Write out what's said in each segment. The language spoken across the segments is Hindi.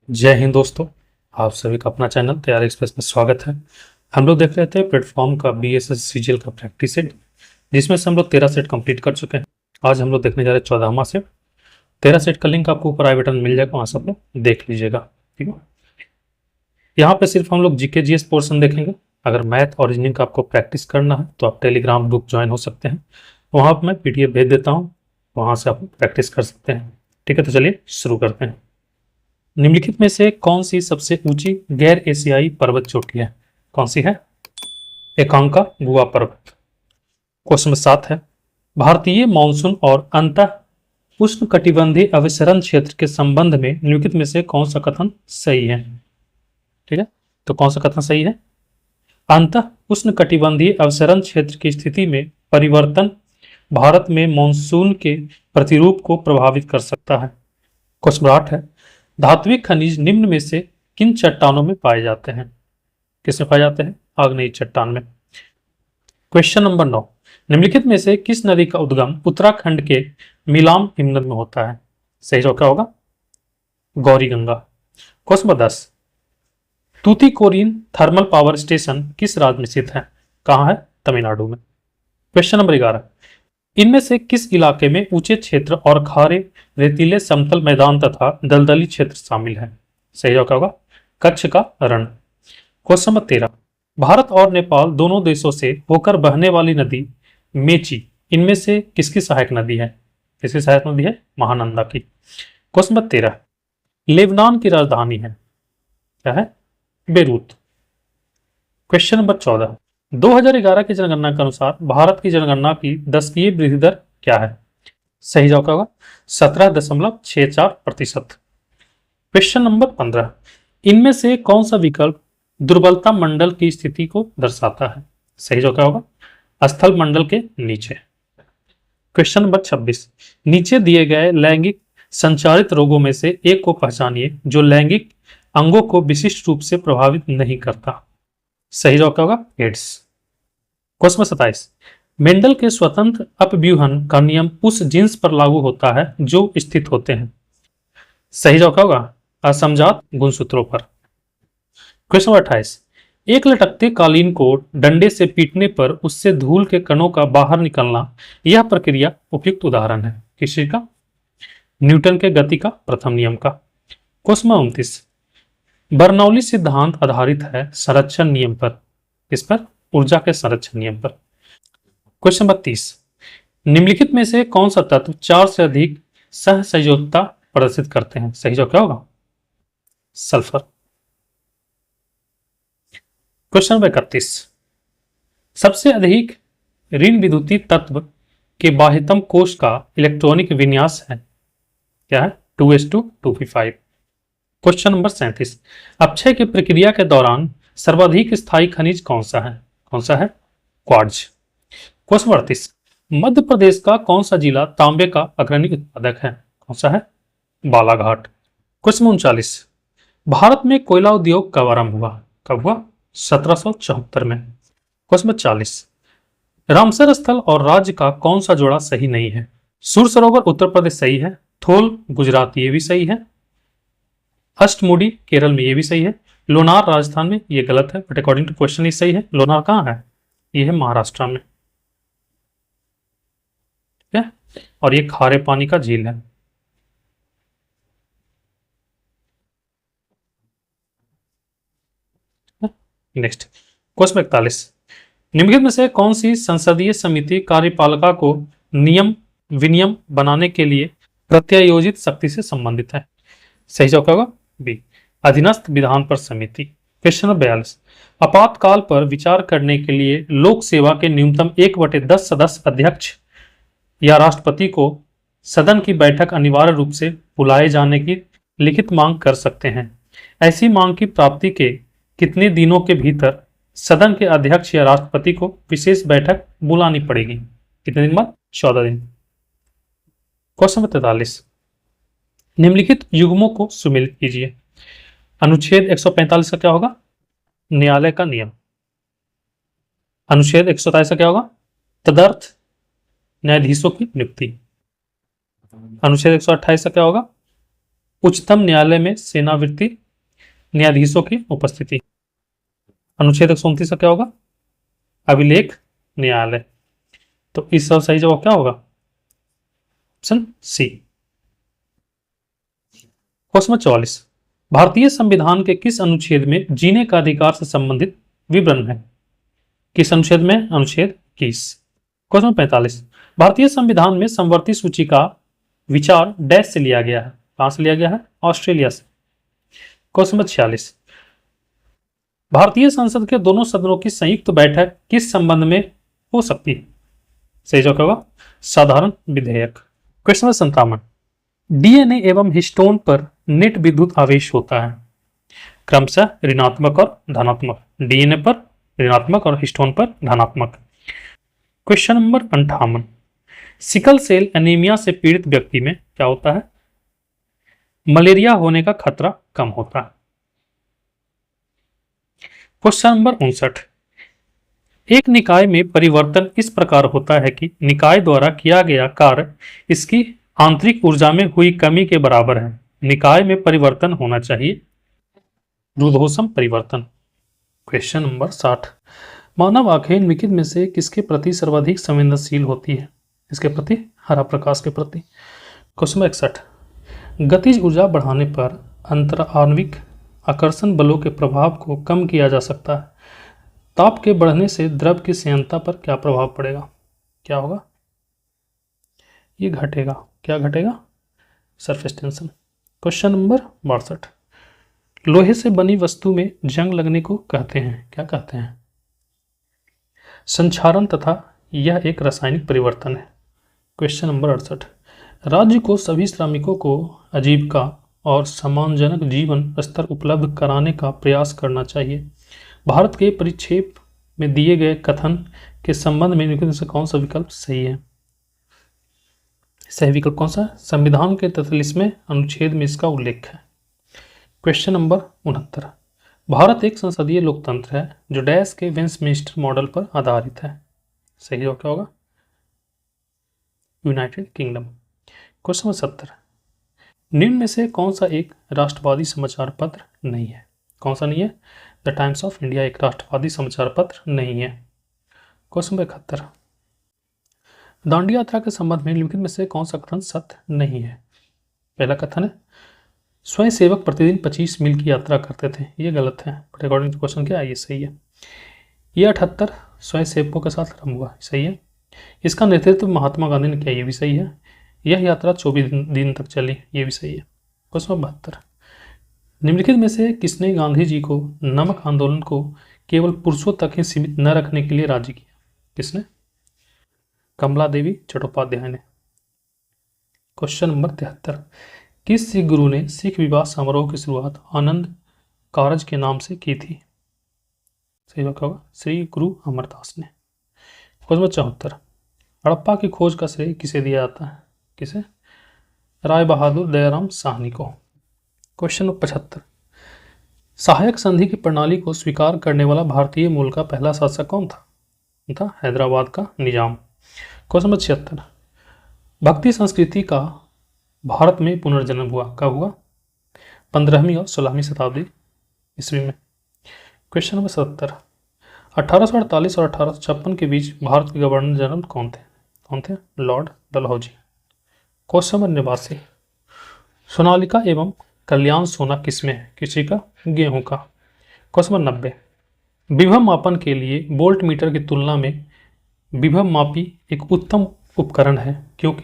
जय हिंद दोस्तों। आप सभी का अपना चैनल तैयारी एक्सप्रेस में स्वागत है। हम लोग देख रहे थे प्लेटफॉर्म का BSS सीजीएल का प्रैक्टिस सेट, जिसमें से हम लोग 13 सेट कंप्लीट कर चुके हैं। आज हम लोग देखने जा रहे हैं 14वां सेट। 13 सेट का लिंक आपको ऊपर आई बटन मिल जाएगा, वहां से आप लोग देख लीजिएगा। ठीक है, यहाँ पे सिर्फ हम लोग जीके जीएस पोर्शन देखेंगे। अगर मैथ और रीजनिंग का आपको प्रैक्टिस करना है तो आप टेलीग्राम ग्रुप ज्वाइन हो सकते हैं, वहां पर मैं PDF भेज देता हूँ, वहां से आप प्रैक्टिस कर सकते हैं। ठीक है, तो चलिए शुरू करते हैं। निम्नलिखित में से कौन सी सबसे ऊंची गैर एशियाई पर्वत चोटी है? कौन सी है? एकांका गुआ पर्वत। क्वेश्चन 7 है, भारतीय मानसून और अंतः उष्ण कटिबंधीय अभिसरण क्षेत्र के संबंध में निम्नलिखित में से कौन सा कथन सही है? ठीक है, तो कौन सा कथन सही है? अंतः उष्ण कटिबंधीय अभिसरण क्षेत्र की स्थिति में परिवर्तन भारत में मानसून के प्रतिरूप को प्रभावित कर सकता है। क्वेश्चन 8 है, धात्विक खनिज निम्न में से किन चट्टानों में पाए जाते हैं? किसमें पाए जाते हैं? आग्नेय चट्टान में। क्वेश्चन नंबर 9, निम्नलिखित में से किस नदी का उद्गम उत्तराखंड के मिलाम हिमनद में होता है? सही जवाब क्या होगा? Gauri Ganga. Question number 10, Tuticorin thermal power station किस राज्य में स्थित है? कहाँ है? तमिलनाडु में। क्वेश्चन नंबर 11, इनमें से किस इलाके में ऊंचे क्षेत्र और खारे रेतीले समतल मैदान तथा दलदली क्षेत्र शामिल है? सही जवाब क्या होगा? कच्छ का रण। क्वेश्चन नंबर 13, भारत और नेपाल दोनों देशों से होकर बहने वाली नदी मेची इनमें से किसकी सहायक नदी है? किसकी सहायक नदी है? महानंदा की। क्वेश्चन नंबर 13, लेबनान की राजधानी है, क्या है? बेरूत। क्वेश्चन नंबर 14, 2011 की जनगणना के अनुसार भारत की जनगणना की दशकीय वृद्धि दर क्या है? सही जवाब क्या होगा? 17.64%। क्वेश्चन नंबर 15, इनमें से कौन सा विकल्प दुर्बलता मंडल की स्थिति को दर्शाता है? सही जवाब क्या होगा? स्थल मंडल के नीचे। क्वेश्चन नंबर 26, नीचे दिए गए लैंगिक संचारित रोगों में से एक को पहचानिए जो लैंगिक अंगों को विशिष्ट रूप से प्रभावित नहीं करता। सही जवाब क्या होगा? एड्स। क्वेश्चन 27, मेंडल के स्वतंत्र अपव्यूहन का नियम उस जींस पर लागू होता है जो स्थित होते हैं। सही जवाब क्या होगा? असमजात गुणसूत्रों पर। क्वेश्चन 28, एक लटकते कालीन को डंडे से पीटने पर उससे धूल के कणों का बाहर निकलना, यह प्रक्रिया उपयुक्त उदाहरण है किसी का? न्यूटन के गति का प्रथम नियम का। क्वेश्चन 29, बर्नौली सिद्धांत आधारित है संरक्षण नियम पर, किस पर? ऊर्जा के संरक्षण नियम पर। क्वेश्चन 32, निम्नलिखित में से कौन सा तत्व 4 से अधिक सहसंयोजकता प्रदर्शित करते हैं? सही जवाब क्या होगा? सल्फर। क्वेश्चन नंबर 31, सबसे अधिक ऋण विद्युतीय तत्व के बाह्यतम कोश का इलेक्ट्रॉनिक विन्यास है, क्या है? 2:2p5। क्वेश्चन नंबर 37, अपक्षय की प्रक्रिया के दौरान सर्वाधिक स्थायी खनिज कौन सा है? कौन सा है? क्वार्ट्ज। क्वेश्चन 38, मध्य प्रदेश का कौन सा जिला तांबे का अग्रणी उत्पादक है? कौन सा है? बालाघाट। क्वेश्चन 39, भारत में कोयला उद्योग कब आरंभ हुआ? कब हुआ? 1774 में। क्वेश्चन 40, रामसर स्थल और राज्य का कौन सा जोड़ा सही नहीं है? सुर सरोवर उत्तर प्रदेश सही है, थोल गुजरात ये भी सही है, अष्टमुडी केरल में ये भी सही है, लोनार राजस्थान में ये गलत है, बट अकॉर्डिंग टू क्वेश्चन ये सही है। लोनार कहाँ है? ये है महाराष्ट्र में। ठीक है, और ये खारे पानी का झील है। नेक्स्ट क्वेश्चन 41, निम्नलिखित में से कौन सी संसदीय समिति कार्यपालिका को नियम विनियम बनाने के लिए प्रत्यायोजित शक्ति से संबंधित है? सही जवाब क्या होगा? बी, अधीनस्थ विधान पर समिति। क्वेश्चन नंबर 42, आपातकाल पर विचार करने के लिए लोक सेवा के न्यूनतम 1/10 सदस्य अध्यक्ष या राष्ट्रपति को सदन की बैठक अनिवार्य रूप से बुलाए जाने की लिखित मांग कर सकते हैं। ऐसी मांग की प्राप्ति के कितने दिनों के भीतर सदन के अध्यक्ष या राष्ट्रपति को विशेष बैठक बुलानी पड़ेगी? कितने दिन बाद? 14 दिन। क्वेश्चन नंबर 43, निम्नलिखित युग्मों को सुमेलित कीजिए। अनुच्छेद 145 का क्या होगा? न्यायालय का नियम। अनुच्छेद 127 का क्या होगा? तदर्थ न्यायाधीशों की नियुक्ति। अनुच्छेद 128 का क्या होगा? उच्चतम न्यायालय में सेनावृत्ति न्यायाधीशों की उपस्थिति। अनुच्छेद 129 का क्या होगा? अभिलेख न्यायालय। तो इस सब सही जवाब क्या होगा? Option C. क्वेश्चन 44, भारतीय संविधान के किस अनुच्छेद में जीने का अधिकार से संबंधित विवरण है? किस अनुच्छेद में? अनुच्छेद 21। क्वेश्चन 45, भारतीय संविधान में समवर्ती सूची का विचार डैश से लिया गया है? कहां से लिया गया है? ऑस्ट्रेलिया से। क्वेश्चन 46, भारतीय संसद के दोनों सदनों की संयुक्त बैठक किस संबंध में हो सकती है? सही जवाब होगा साधारण विधेयक। क्वेश्चन 57, डीएनए एवं हिस्टोन पर नेट विद्युत आवेश होता है क्रमशः ऋणात्मक और धनात्मक। डीएनए पर ऋणात्मक और हिस्टोन पर धनात्मक। Question number 58, sickle cell anaemia से पीड़ित व्यक्ति में क्या होता है? मलेरिया होने का खतरा कम होता है। क्वेश्चन नंबर 59, एक निकाय में परिवर्तन इस प्रकार होता है कि निकाय द्वारा किया गया कार्य इसकी आंतरिक ऊर्जा में हुई कमी के बराबर है। निकाय में परिवर्तन होना चाहिए रुद्धोष्म परिवर्तन। क्वेश्चन नंबर 60, मानव आंखें निम्नलिखित में से किसके प्रति सर्वाधिक संवेदनशील होती है? इसके प्रति? हरा प्रकाश के प्रति। क्वेश्चन नंबर 61, गतिज ऊर्जा बढ़ाने पर अंतराण्विक आकर्षण बलों के प्रभाव को कम किया जा सकता है। ताप के बढ़ने से द्रव की श्यानता पर क्या प्रभाव पड़ेगा? क्या होगा? ये घटेगा। क्या घटेगा? Surface tension. क्वेश्चन नंबर 62, लोहे से बनी वस्तु में जंग लगने को कहते हैं? क्या कहते हैं? संक्षारण तथा यह एक रासायनिक परिवर्तन है। क्वेश्चन नंबर 68, राज्य को सभी श्रमिकों को आजीविका और सम्मानजनक जीवन स्तर उपलब्ध कराने का प्रयास करना चाहिए। भारत के परिक्षेप में दिए गए कथन के संबंध में निम्नलिखित में से कौन सा विकल्प सही है? सही विकल्प कौन सा है? संविधान के 43वें अनुच्छेद में इसका उल्लेख है। क्वेश्चन नंबर 69, भारत एक संसदीय लोकतंत्र है जो डैश के वेस्टमिंस्टर मॉडल पर आधारित है। सही जवाब क्या होगा? United kingdom. क्वेश्चन नंबर 70, निम्न में से कौन सा एक राष्ट्रवादी समाचार पत्र नहीं है? कौन सा नहीं है? द टाइम्स ऑफ इंडिया एक राष्ट्रवादी समाचार पत्र नहीं है। क्वेश्चन नंबर 71, दांडी यात्रा के संबंध में निम्नलिखित में से कौन सा कथन सत्य नहीं है? पहला कथन है स्वयं सेवक प्रतिदिन 25 मील की यात्रा करते थे। ये गलत है, बट अकॉर्डिंग टू क्वेश्चन क्या है? ये सही है। ये 78 स्वयं सेवकों के साथ आरंभ हुआ। सही है। इसका नेतृत्व महात्मा गांधी ने किया। ये भी सही है। यह यात्रा 24 दिन तक चली। ये भी सही है। क्वेश्चन 72, निम्नलिखित में से किसने गांधी जी को नमक आंदोलन को केवल पुरुषों तक ही सीमित न रखने के लिए राजी किया? किसने? कमला देवी चट्टोपाध्याय ने। क्वेश्चन नंबर 73, किस सिख गुरु ने सिख विवाह समारोह की शुरुआत आनंद कारज के नाम से की थी? सही जवाब होगा श्री गुरु अमरदास ने। क्वेश्चन नंबर 74, हड़प्पा की खोज का श्रेय किसे दिया जाता है? किसे? राय बहादुर दयाराम साहनी को। क्वेश्चन नंबर 75, सहायक संधि की प्रणाली को स्वीकार करने वाला भारतीय मूल का पहला शासक कौन था? हैदराबाद का निजाम। क्वेश्चन नंबर 76, भक्ति संस्कृति का भारत में पुनर्जन्म हुआ। कब हुआ? 15वीं और 16वीं शताब्दी ईस्वी में। क्वेश्चन नंबर 77, 1848 और 1856 के बीच भारत के गवर्नर जनरल कौन थे? Lord Dalhousie. Question number 89, Sonalika एवं कल्याण सोना किसमें है? किसी का? गेहूं का। क्वेश्चन नंबर 90, विभव मापन के लिए वोल्ट मीटर की तुलना में विभव मापी एक उत्तम उपकरण है क्योंकि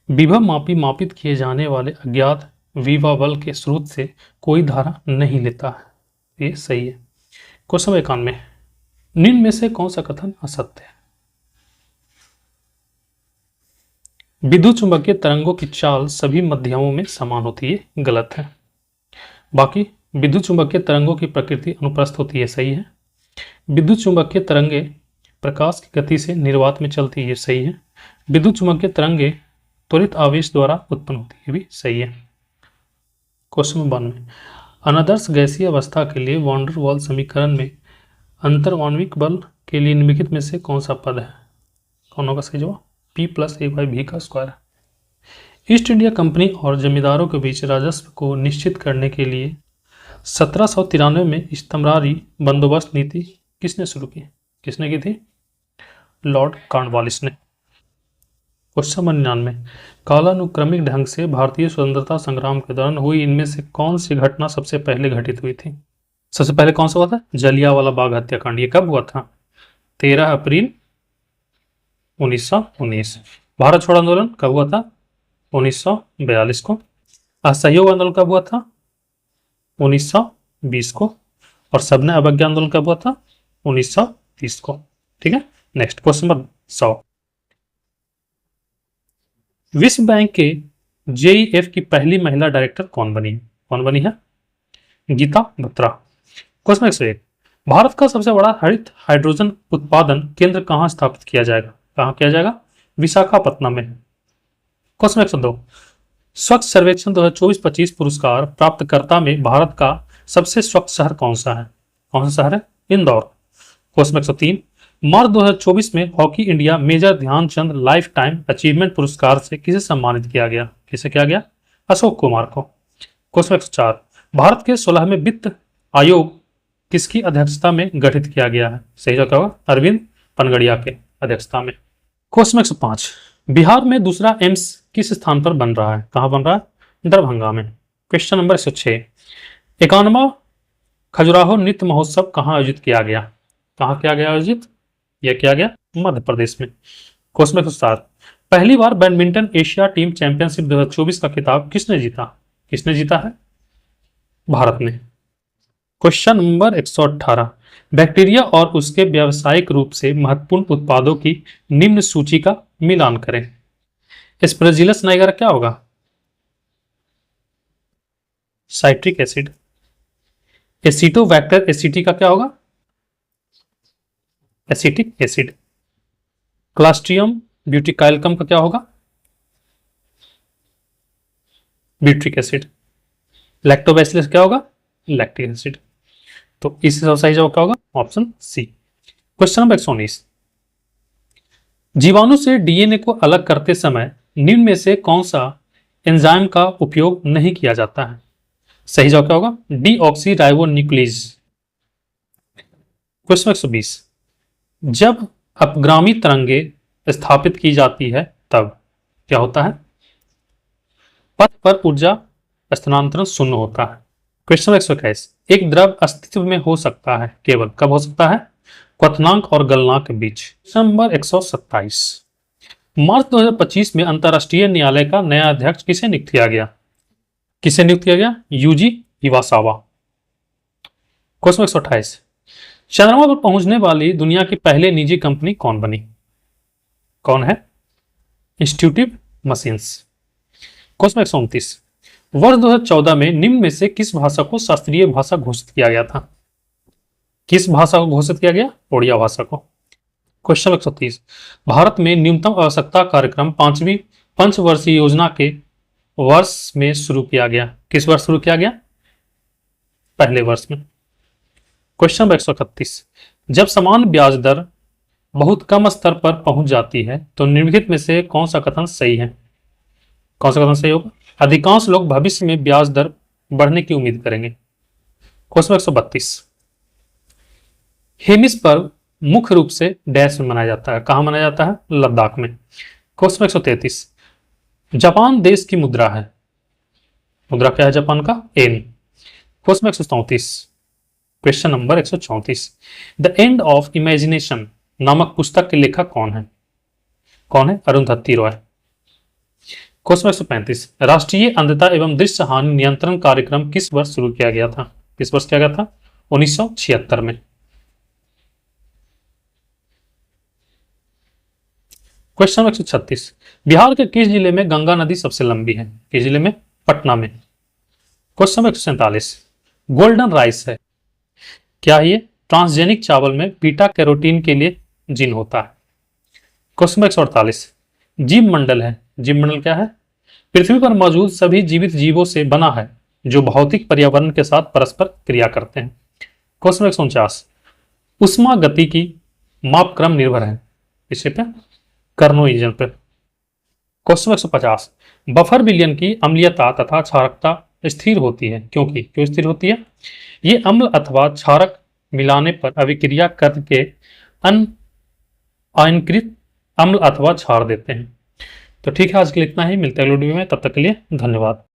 विभव मापी मापित किए जाने वाले अज्ञात विभव बल के स्रोत से कोई धारा नहीं लेता है। ये सही है। क्वेश्चन 91, निम्न में से कौन सा कथन असत्य है? विद्युत चुंबकीय तरंगों की चाल सभी माध्यमों में समान होती है। गलत है। बाकी विद्युत चुंबकीय तरंगों की प्रकृति अनुप्रस्थ होती है। सही है। विद्युत चुंबकीय तरंगे प्रकाश की गति से निर्वात में चलती है। सही है। विद्युत चुंबकीय तरंगे त्वरित आवेश द्वारा उत्पन्न होती है। भी सही है। क्वेश्चन नंबर 92, अनादर्श गैसीय अवस्था के लिए वॉन डेर वाल समीकरण में अंतर्वाण्विक बल के लिए निम्नलिखित में से कौन सा पद है? कौन होगा सही जवाब? P + A/V का स्क्वायर। ईस्ट इंडिया कंपनी और जमींदारों के बीच राजस्व को निश्चित करने के लिए 1793 में इस्तमरारी बंदोबस्त नीति किसने शुरू की? किसने की थी? लॉर्ड कॉर्नवालिस ने। क्वेश्चन 99, कालानुक्रमिक ढंग से भारतीय स्वतंत्रता संग्राम के दौरान हुई इनमें से कौन सी घटना सबसे पहले घटित हुई थी? सबसे पहले कौन सा हुआ था? जलियांवाला बाग हत्याकांड। ये कब हुआ था? 13 अप्रैल 1919। भारत छोड़ो आंदोलन कब हुआ था? 1942 को। असहयोग आंदोलन कब हुआ था? 1920 को। और सबने अवज्ञा आंदोलन कब हुआ था? 1930 को। ठीक है, नेक्स्ट क्वेश्चन नंबर 100, विश्व बैंक के जेईएफ की पहली महिला डायरेक्टर कौन बनी? कौन बनी है? गीता बत्रा। क्वेश्चन 101, भारत का सबसे बड़ा हरित हाइड्रोजन उत्पादन केंद्र कहां स्थापित किया जाएगा? कहां किया जाएगा? विशाखापत्तनम में। क्वेश्चन 102, स्वच्छ सर्वेक्षण 2024-25 पुरस्कार प्राप्तकर्ता में भारत का सबसे स्वच्छ शहर कौन सा है? कौन सा शहर है? इंदौर। क्वेश्चन 103, मार्च 2024 में hockey India major Dhyanchand lifetime achievement पुरस्कार से किसे सम्मानित किया गया? किसे किया गया? अशोक कुमार को। क्वेश्चन 104, भारत के 16वें वित्त आयोग किसकी अध्यक्षता में गठित किया गया है? सही जवाब क्या होगा? अरविंद पनगड़िया के अध्यक्षता में। क्वेश्चन 105, बिहार में दूसरा एम्स किस स्थान पर बन रहा है? कहां बन रहा है? दरभंगा में। क्वेश्चन नंबर 106, 91वां खजुराहो नृत्य महोत्सव कहां आयोजित किया गया? कहां किया गया आयोजित? यह किया गया मध्य प्रदेश में। क्वेश्चन 107, पहली बार बैडमिंटन एशिया टीम चैंपियनशिप 2024 का खिताब किसने जीता? किसने जीता है? भारत ने। क्वेश्चन नंबर 118, बैक्टीरिया और उसके व्यावसायिक रूप से महत्वपूर्ण उत्पादों की निम्न सूची का मिलान करें। एस्परजिलस नाइगर क्या होगा? Citric acid. एसिटोबैक्टर एसिटी का क्या होगा? Acetic acid. क्लास्ट्रियम ब्यूटिकाइलकम का क्या होगा? Butyric acid. लैक्टोबैसिलस क्या होगा? Lactic acid. तो इसका सही जवाब क्या होगा? Option C. क्वेश्चन नंबर 119, जीवाणु से डीएनए को अलग करते समय निम्न में से कौन सा एंजाइम का उपयोग नहीं किया जाता है? सही जवाब क्या होगा? डीऑक्सीराइबोन्यूक्लीज। क्वेश्चन 120, जब अपगामी तरंगे स्थापित की जाती है तब क्या होता है? पथ पर ऊर्जा स्थानांतरण शून्य होता है। क्वेश्चन 121, एक द्रव अस्तित्व में हो सकता है केवल कब हो सकता है? क्वथनांक और गलनांक के बीच। नंबर 127, मार्च 2025 में अंतरराष्ट्रीय न्यायालय का नया अध्यक्ष किसे नियुक्त किया गया? किसे नियुक्त किया गया? यूजी इवासावा। क्वेश्चन 128, चंद्रमा पर पहुंचने वाली दुनिया की पहले निजी कंपनी कौन बनी? कौन है? इंस्टीट्यूटिव मशीन्स। क्वेश्चन 129, वर्ष 2014 में निम्न में से किस भाषा को शास्त्रीय भाषा घोषित किया गया था? किस भाषा को घोषित किया गया? ओडिया भाषा को। क्वेश्चन 130, भारत में न्यूनतम आवश्यकता कार्यक्रम 5वीं पंचवर्षीय योजना के वर्ष में शुरू किया गया। किस वर्ष शुरू किया गया? पहले वर्ष में। क्वेश्चन नंबर 131, जब समान ब्याज दर बहुत कम स्तर पर पहुंच जाती है तो निम्नलिखित में से कौन सा कथन सही है? कौन सा कथन सही होगा? अधिकांश लोग भविष्य में ब्याज दर बढ़ने की उम्मीद करेंगे। क्वेश्चन 132, हेमिस पर्व मुख्य रूप से डैश में मनाया जाता है। कहां मनाया जाता है? लद्दाख में। क्वेश्चन 133, जापान देश की मुद्रा है। मुद्रा क्या है जापान का? एन। Question 134, question number 134, the end of imagination नामक पुस्तक के लेखक कौन है? कौन है? अरुंधति रॉय। क्वेश्चन 135, राष्ट्रीय अंधता एवं दृश्य हानि नियंत्रण कार्यक्रम किस वर्ष शुरू किया गया था? किस वर्ष किया गया था? 1976 में। क्वेश्चन 136, बिहार के किस जिले में गंगा नदी सबसे लंबी है? किस जिले में? पटना में। क्वेश्चन 147, गोल्डन राइस है क्या? ये ट्रांसजेनिक चावल में बीटा कैरोटीन के लिए जीन होता है। क्वेश्चन 148, जीव मंडल है। जीव मंडल क्या है? पृथ्वी पर मौजूद सभी जीवित जीवों से बना है जो भौतिक पर्यावरण के साथ परस्पर क्रिया करते हैं। क्वेश्चन 149, उष्मा गति की मापक्रम निर्भर है इसे पे? कार्नो इंजन पे। क्वेश्चन 150, बफर विलयन की अम्लीयता तथा क्षारकता स्थिर होती है। क्यों स्थिर होती है? ये अम्ल अथवा क्षारक मिलाने पर अभिक्रिया करके अनआयनीकृत अम्ल अथवा क्षार देते हैं। तो ठीक है, आज के लिए इतना ही। मिलते हैं अगले वीडियो में, तब तक के लिए धन्यवाद।